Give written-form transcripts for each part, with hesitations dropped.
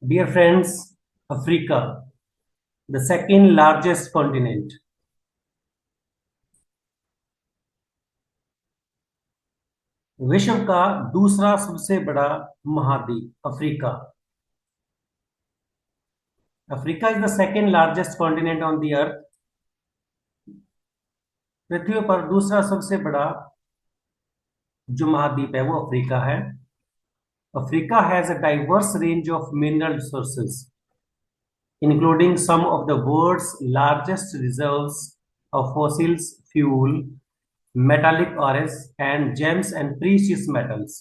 Dear friends, Africa, the second largest continent. विश्व का दूसरा सबसे बड़ा महाद्वीप Africa. Africa is the second largest continent on the earth. पृथ्वी पर दूसरा सबसे बड़ा जो महाद्वीप है वो अफ्रीका है. Africa has a diverse range of mineral resources including some of the world's largest reserves of fossils, fuel, metallic ores, and gems and precious metals.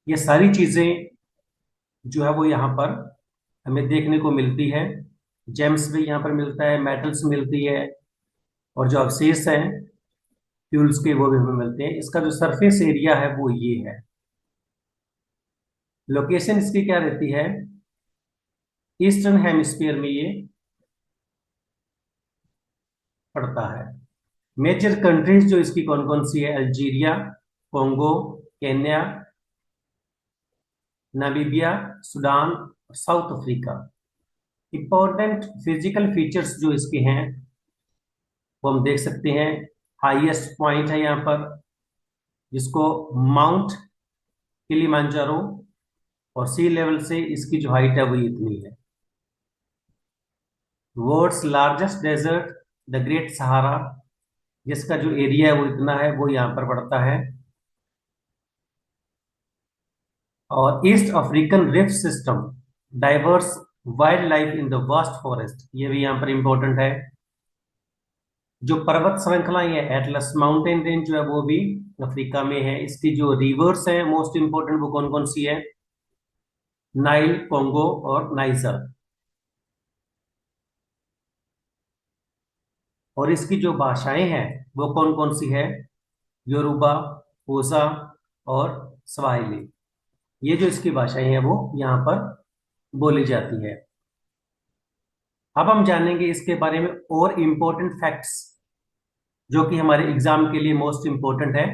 ये सारी चीजें जो है वो यहाँ पर हमें देखने को मिलती है. जेम्स भी यहाँ पर मिलता है, मेटल्स मिलती है, और जो अवशेष हैं फ्यूल्स के वो भी हमें मिलते हैं. इसका जो सरफेस एरिया है वो ये है. लोकेशन इसकी क्या रहती है? ईस्टर्न हेमिस्फीयर में ये पड़ता है. मेजर कंट्रीज जो इसकी कौन कौन सी है? Algeria, Congo, Kenya, Namibia, Sudan, south Africa. Important physical features जो इसके हैं वो हम देख सकते हैं. हाईएस्ट पॉइंट है यहाँ पर जिसको माउंट किलिमांजारो, और सी लेवल से इसकी जो हाइट है वो इतनी है. World's largest desert the great Sahara, जिसका जो एरिया है वो इतना है, वो यहाँ पर पड़ता है. और east African rift system, diverse wild life in the vast forest, ये भी यहाँ पर इंपॉर्टेंट है. जो पर्वत श्रृंखला है एटलस माउंटेन रेंज जो है वो भी अफ्रीका में है. इसकी जो रिवर्स है मोस्ट इंपॉर्टेंट वो कौन कौन सी है? नाइल, कोंगो और नाइजर. और इसकी जो भाषाएं हैं वो कौन कौन सी है? योरुबा, होसा और स्वाहिली. ये जो इसकी भाषाएं हैं वो यहाँ पर बोली जाती है. अब हम जानेंगे इसके बारे में और इम्पोर्टेंट फैक्ट्स जो कि हमारे एग्जाम के लिए मोस्ट इंपॉर्टेंट है.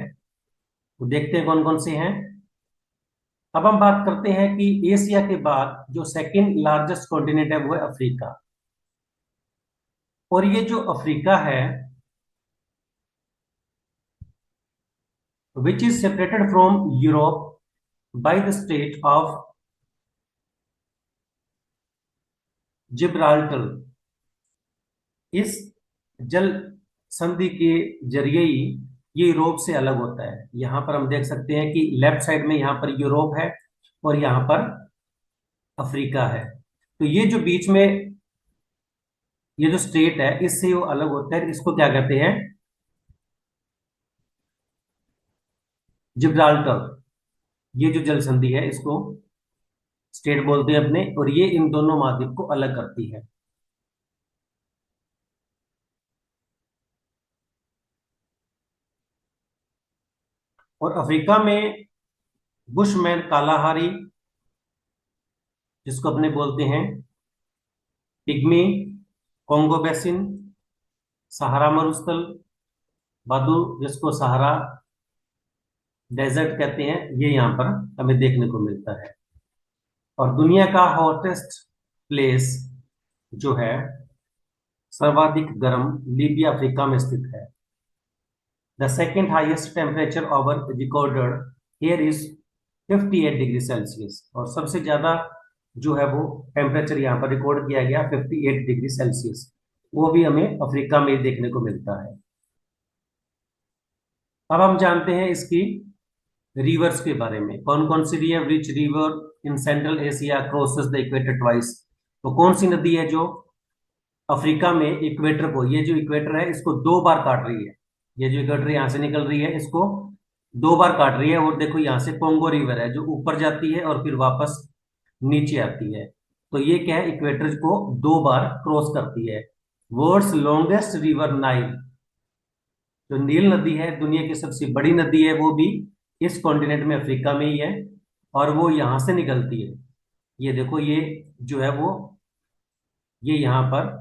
तो देखते हैं कौन कौन से हैं. अब हम बात करते हैं कि एशिया के बाद जो सेकंड लार्जेस्ट कॉन्टिनेंट है वो है अफ्रीका. और ये जो अफ्रीका है which is separated from Europe by the state of Gibraltar. इस जल संधि के जरिए ही ये यूरोप से अलग होता है. यहां पर हम देख सकते हैं कि लेफ्ट साइड में यहां पर यूरोप है और यहां पर अफ्रीका है. तो ये जो बीच में ये जो स्टेट है इससे वो अलग होता है. इसको क्या कहते हैं? जिब्राल्टर. ये जो जल संधि है इसको स्टेट बोलते हैं अपने, और ये इन दोनों महाद्वीप को अलग करती है. और अफ्रीका में बुशमैन कालाहारी, जिसको अपने बोलते हैं पिग्मी, कोंगो बेसिन, सहारा मरुस्थल, बादू जिसको सहारा डेजर्ट कहते हैं, ये यहाँ पर हमें देखने को मिलता है. और दुनिया का हॉटेस्ट प्लेस जो है सर्वाधिक गर्म लीबिया अफ्रीका में स्थित है. The second highest temperature over recorded here is 58 degree Celsius. और सबसे ज्यादा जो है वो टेम्परेचर यहाँ पर रिकॉर्ड किया गया 58 डिग्री सेल्सियस. वो भी हमें अफ्रीका में देखने को मिलता है. अब हम जानते हैं इसकी रिवर्स के बारे में. कौन कौन सी river which river in central Asia crosses the equator twice. तो कौन सी नदी है जो अफ्रीका में इक्वेटर को, ये जो इक्वेटर है इसको दो बार काट रही है. ये जो इक्वेटर यहाँ से निकल रही है इसको दो बार काट रही है. और देखो यहाँ से कोंगो रिवर है जो ऊपर जाती है और फिर वापस नीचे आती है. तो ये क्या है? इक्वेटर को दो बार क्रॉस करती है. वर्ल्ड्स लॉन्गेस्ट रिवर नाइल, जो नील नदी है दुनिया की सबसे बड़ी नदी है, वो भी इस कॉन्टिनेंट में अफ्रीका में ही है. और वो यहां से निकलती है. ये देखो ये जो है वो ये यहाँ पर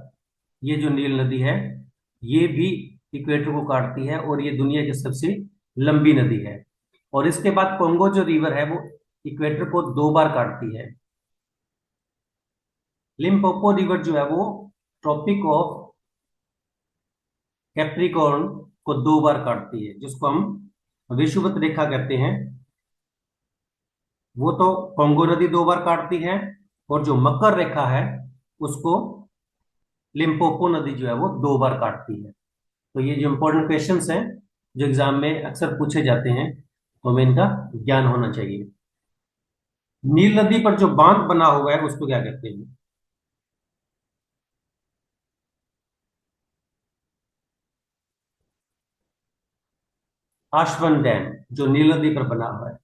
ये जो नील नदी है ये भी इक्वेटर को काटती है और ये दुनिया की सबसे लंबी नदी है. और इसके बाद कोंगो जो रिवर है वो इक्वेटर को 2 बार काटती है। लिम्पोपो रिवर जो है वो ट्रॉपिक ऑफ कैप्रिकॉर्न को 2 बार काटती है, जिसको हम विषुवत रेखा कहते हैं। वो तो कोंगो नदी 2 बार काटती है, और जो मकर रेखा है उसको लिम्पोपो नदी जो है वो 2 बार काटती है। तो ये जो इंपॉर्टेंट क्वेश्चंस हैं जो एग्जाम में अक्सर पूछे जाते हैं, तो हमें इनका ज्ञान होना चाहिए। नील नदी पर जो बांध बना हुआ है उसको क्या कहते हैं? आशवन डैम, जो नील नदी पर बना हुआ है।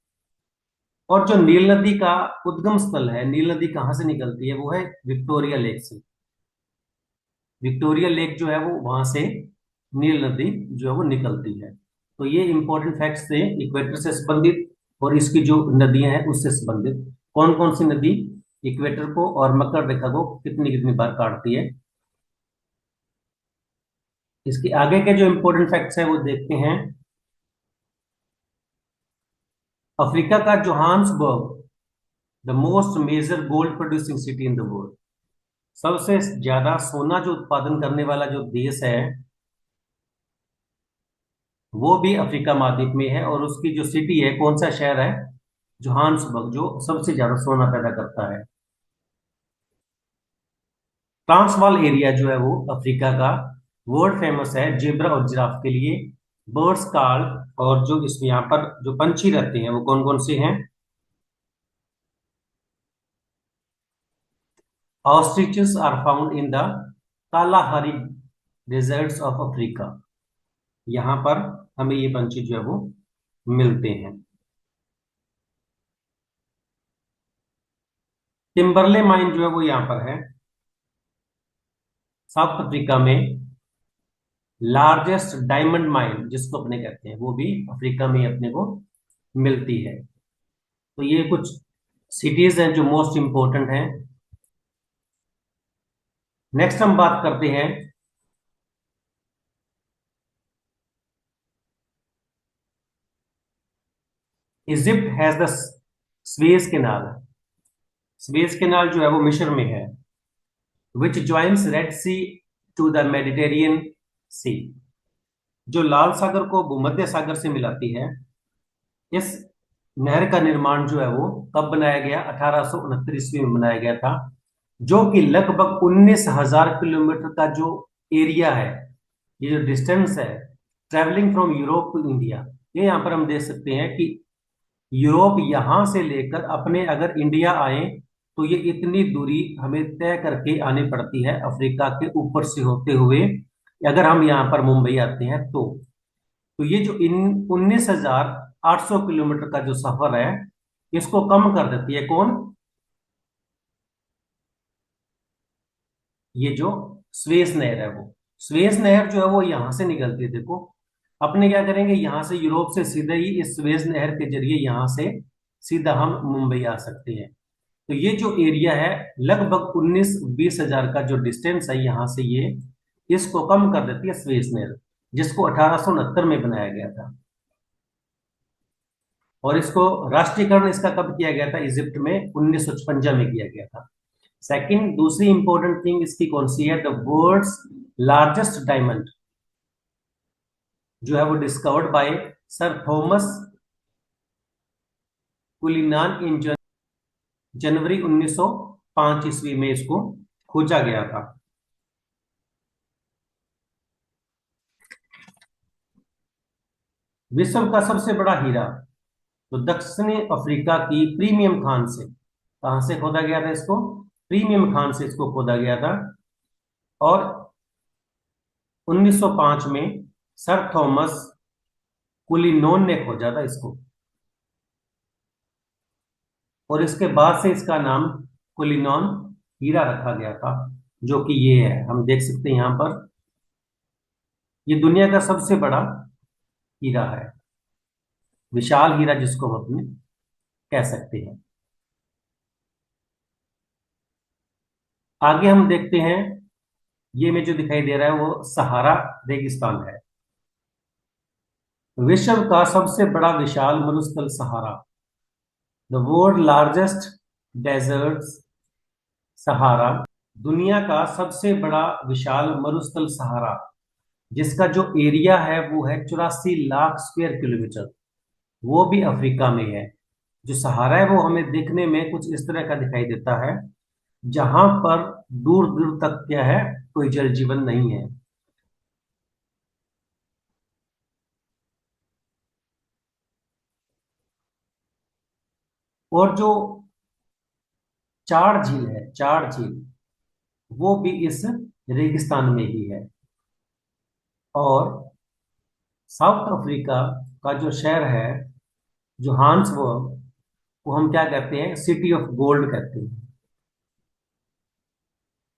और जो नील नदी का उद्गम स्थल है, नील नदी कहाँ से निकलती है, वो है विक्टोरिया लेक से। विक्टोरिया लेक जो है वो वहां से नील नदी जो है वो निकलती है। तो ये इंपॉर्टेंट फैक्ट्स थे इक्वेटर से संबंधित, और इसकी जो नदियां हैं उससे संबंधित। कौन कौन सी नदी इक्वेटर को और मकर रेखा को कितनी कितनी बार काटती है। इसके आगे के जो इंपॉर्टेंट फैक्ट्स हैं वो देखते हैं। अफ्रीका का Johannesburg, the most major gold producing city in the world. सबसे ज्यादा सोना जो उत्पादन करने वाला जो देश है वो भी अफ्रीका महाद्वीप में है, और उसकी जो सिटी है, कौन सा शहर है, जोहान्सबर्ग, जो सबसे ज्यादा सोना पैदा करता है। ट्रांसवाल एरिया जो है वो अफ्रीका का वर्ल्ड फेमस है जेब्रा और जिराफ के लिए। बर्ड्स कार्ल, और जो इसमें यहाँ पर जो पंछी रहते हैं वो कौन कौन से हैं? Ostriches are found in the Kalahari deserts of Africa. यहाँ पर हमें ये पंछी जो है वो मिलते हैं। टिम्बरले माइन जो है वो यहाँ पर है साउथ अफ्रीका में। लार्जेस्ट डायमंड माइन जिसको अपने कहते हैं वो भी अफ्रीका में अपने को मिलती है। तो ये कुछ सिटीज हैं जो मोस्ट इंपोर्टेंट हैं। नेक्स्ट हम बात करते हैं Egypt has the Suez Canal. Suez Canal जो है वो मिस्र में है। Which joins Red Sea to the Mediterranean Sea, जो लाल सागर को भूमध्य सागर से मिलाती है। इस नहर का निर्माण जो है वो कब बनाया गया? 1869 ईस्वी में बनाया गया था, जो कि लगभग 19,000 किलोमीटर का जो एरिया है, ये जो डिस्टेंस है travelling from Europe to India, ये यहाँ पर हम देख सकते हैं कि यूरोप यहां से लेकर अपने अगर इंडिया आए तो ये इतनी दूरी हमें तय करके आनी पड़ती है अफ्रीका के ऊपर से होते हुए, अगर हम यहाँ पर मुंबई आते हैं तो ये जो इन 19,800 किलोमीटर का जो सफर है इसको कम कर देती है कौन? ये जो स्वेज नहर है, वो स्वेज नहर जो है वो यहां से निकलती है। देखो अपने क्या करेंगे, यहां से यूरोप से सीधे ही इस स्वेज नहर के जरिए यहां से सीधा हम मुंबई आ सकते हैं। तो ये जो एरिया है लगभग 19-20 हजार का जो डिस्टेंस है यहाँ से, ये इसको कम कर देती है स्वेज नहर, जिसको 1869 में बनाया गया था। और इसको राष्ट्रीयकरण इसका कब किया गया था? इजिप्ट में 1956 में किया गया था। सेकंड, दूसरी इंपॉर्टेंट थिंग इसकी कौन सी है? द वर्ल्ड्स लार्जेस्ट डायमंड जो है वो डिस्कवर्ड बाय सर थॉमस कुलिनान इन जनवरी 1905 ईस्वी में इसको खोजा गया था। विश्व का सबसे बड़ा हीरा तो दक्षिणी अफ्रीका की प्रीमियम खान से, कहां से खोदा गया था इसको? प्रीमियम खान से इसको खोदा गया था। और 1905 में सर थॉमस कुलिनोन ने खोजा था इसको, और इसके बाद से इसका नाम कुलिनॉन हीरा रखा गया था, जो कि ये है, हम देख सकते हैं यहां पर। ये दुनिया का सबसे बड़ा हीरा है, विशाल हीरा जिसको हम अपने कह सकते हैं। आगे हम देखते हैं, ये में जो दिखाई दे रहा है वो सहारा रेगिस्तान है। विश्व का सबसे बड़ा विशाल मरुस्थल Sahara, the world largest desert Sahara, दुनिया का सबसे बड़ा विशाल मरुस्थल सहारा, जिसका जो एरिया है वो है 84 लाख स्क्वायर किलोमीटर, वो भी अफ्रीका में है। जो सहारा है वो हमें देखने में कुछ इस तरह का दिखाई देता है, जहां पर दूर दूर तक क्या है, कोई जल जीवन नहीं है। और जो चार झील है, चार झील, वो भी इस रेगिस्तान में ही है। और साउथ अफ्रीका का जो शहर है जोहान्सबर्ग, वो हम क्या कहते हैं, सिटी ऑफ गोल्ड कहते हैं।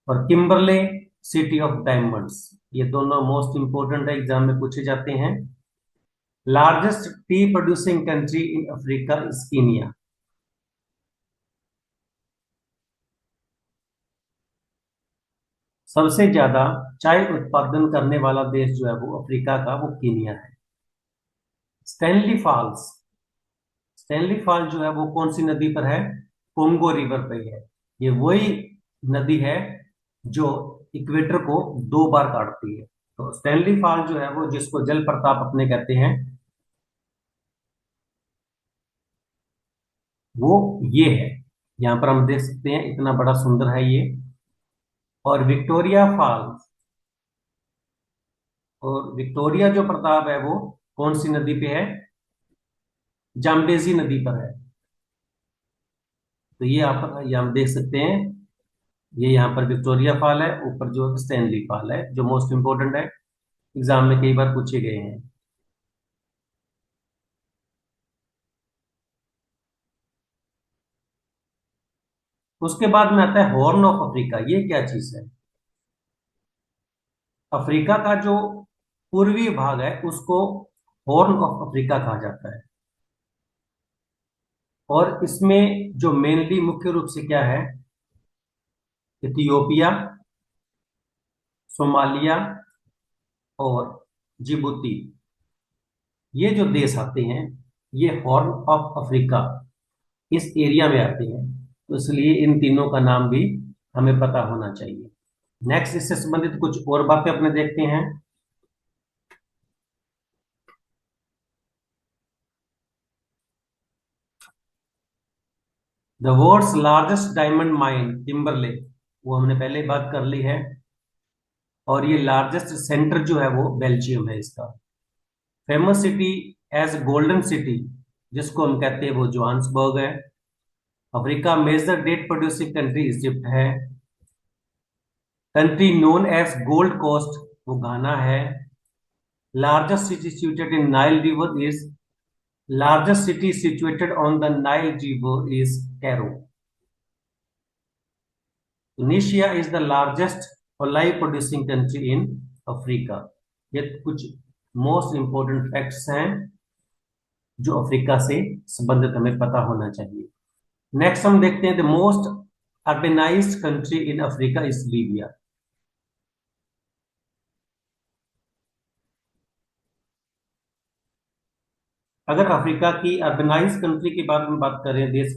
और किम्बरले, सिटी ऑफ डायमंड्स। ये दोनों मोस्ट इंपोर्टेंट एग्जाम में पूछे जाते हैं। Largest T producing country in Africa is Kenya. सबसे ज्यादा चाय उत्पादन करने वाला देश जो है वो अफ्रीका का, वो कीनिया है। स्टैनली फॉल्स, स्टैनली फॉल जो है वो कौन सी नदी पर है? कोंगो रिवर पे है। ये वही नदी है जो इक्वेटर को दो बार काटती है। तो स्टैनली फॉल जो है वो, जिसको जल प्रताप अपने कहते हैं, वो ये है। यहाँ पर हम देख सकते हैं, इतना बड़ा सुंदर है ये। और विक्टोरिया फॉल्स, और विक्टोरिया जो प्रताप है वो कौन सी नदी पे है? जाम्बेजी नदी पर है। तो ये आप ये हम देख सकते हैं, ये यहाँ पर विक्टोरिया फॉल है, ऊपर जो स्टैनली फॉल है, जो मोस्ट इंपोर्टेंट है, एग्जाम में कई बार पूछे गए हैं। उसके बाद में आता है हॉर्न ऑफ अफ्रीका। ये क्या चीज है? अफ्रीका का जो पूर्वी भाग है उसको हॉर्न ऑफ अफ्रीका कहा जाता है। और इसमें जो मेनली मुख्य रूप से क्या है, इथियोपिया, सोमालिया और जिबूती, ये जो देश आते हैं, ये हॉर्न ऑफ अफ्रीका इस एरिया में आते हैं। तो इसलिए इन तीनों का नाम भी हमें पता होना चाहिए। नेक्स्ट, इससे संबंधित कुछ और बातें अपने देखते हैं। The world's largest diamond mine Kimberley, वो हमने पहले ही बात कर ली है। और ये लार्जेस्ट सेंटर जो है वो बेल्जियम है इसका। Famous city as golden city, जिसको हम कहते हैं, वो जोहान्सबर्ग है। Africa major date producing country Egypt है। Country known as Gold Coast, वो घाना है। Largest city situated in Nile river is, largest city situated on the Nile River is Cairo. Tunisia is the largest olive producing country in Africa. ये कुछ most important facts हैं जो Africa से संबंधित हमें पता होना चाहिए। नेक्स्ट हम देखते हैं, the most urbanised country in Africa is Libya. अगर अफ्रीका की अर्बेनाइज्ड कंट्री के बारे में बात करें, देश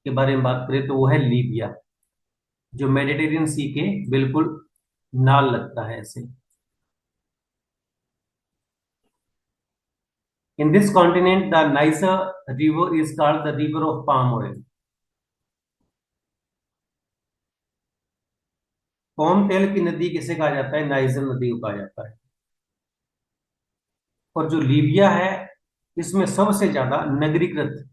के बारे में बात करें, तो वो है लीबिया, जो मेडिटेरियन सी के बिल्कुल नाल लगता है ऐसे। In this continent, the Niger River is called the river of palm oil. palm तेल की नदी किसे कहा जाता है? नाइजर नदी को कहा जाता है। और जो लीबिया है, इसमें सबसे ज्यादा नगरीकृत,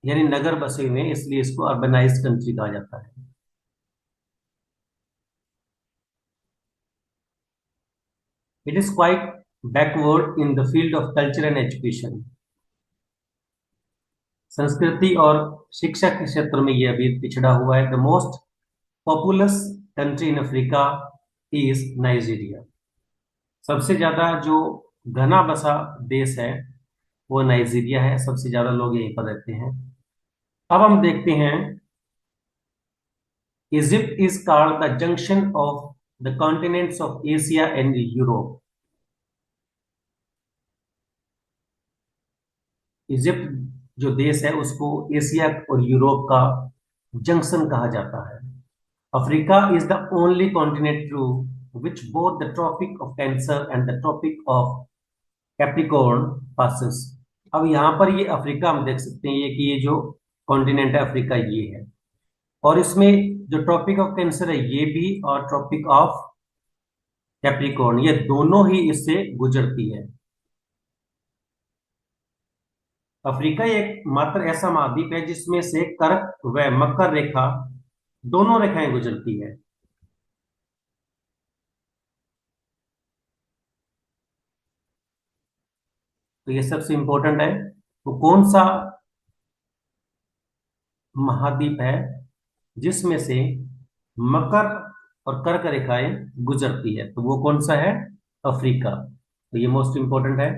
यानी नगर बसे हुए हैं, इसलिए इसको अर्बनाइज्ड कंट्री कहा जाता है। It is quite backward in the field of culture and education. संस्कृति और शिक्षा के क्षेत्र में यह अभी पिछड़ा हुआ है। The most populous country in Africa is Nigeria. सबसे ज्यादा जो घना बसा देश है वो नाइजीरिया है, सबसे ज्यादा लोग यहीं पर रहते हैं। अब हम देखते हैं, Egypt is called the junction of the continents of Asia and Europe. Egypt जो देश है उसको एशिया और यूरोप का जंक्शन कहा जाता है। Africa is the only continent through which both the Tropic of Cancer and the Tropic of Capricorn passes. अब यहाँ पर ये अफ्रीका हम देख सकते हैं, ये कि ये जो कॉन्टिनेंट है अफ्रीका ये है, और इसमें जो ट्रॉपिक ऑफ कैंसर है ये भी, और ट्रॉपिक ऑफ कैप्रिकॉर्न, ये दोनों ही इससे गुजरती है। अफ्रीका एक मात्र ऐसा महाद्वीप है जिसमें से कर्क व मकर रेखा दोनों रेखाएं गुजरती है। तो ये सबसे इंपॉर्टेंट है। तो कौन सा महाद्वीप है जिसमें से मकर और कर्क रेखाएं गुजरती है, तो वो कौन सा है? अफ्रीका। तो ये मोस्ट इंपॉर्टेंट है।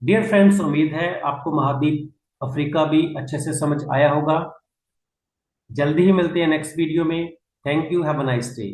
डियर फ्रेंड्स, उम्मीद है आपको महाद्वीप अफ्रीका भी अच्छे से समझ आया होगा। जल्दी ही मिलते हैं नेक्स्ट वीडियो में। Thank you, have a nice day.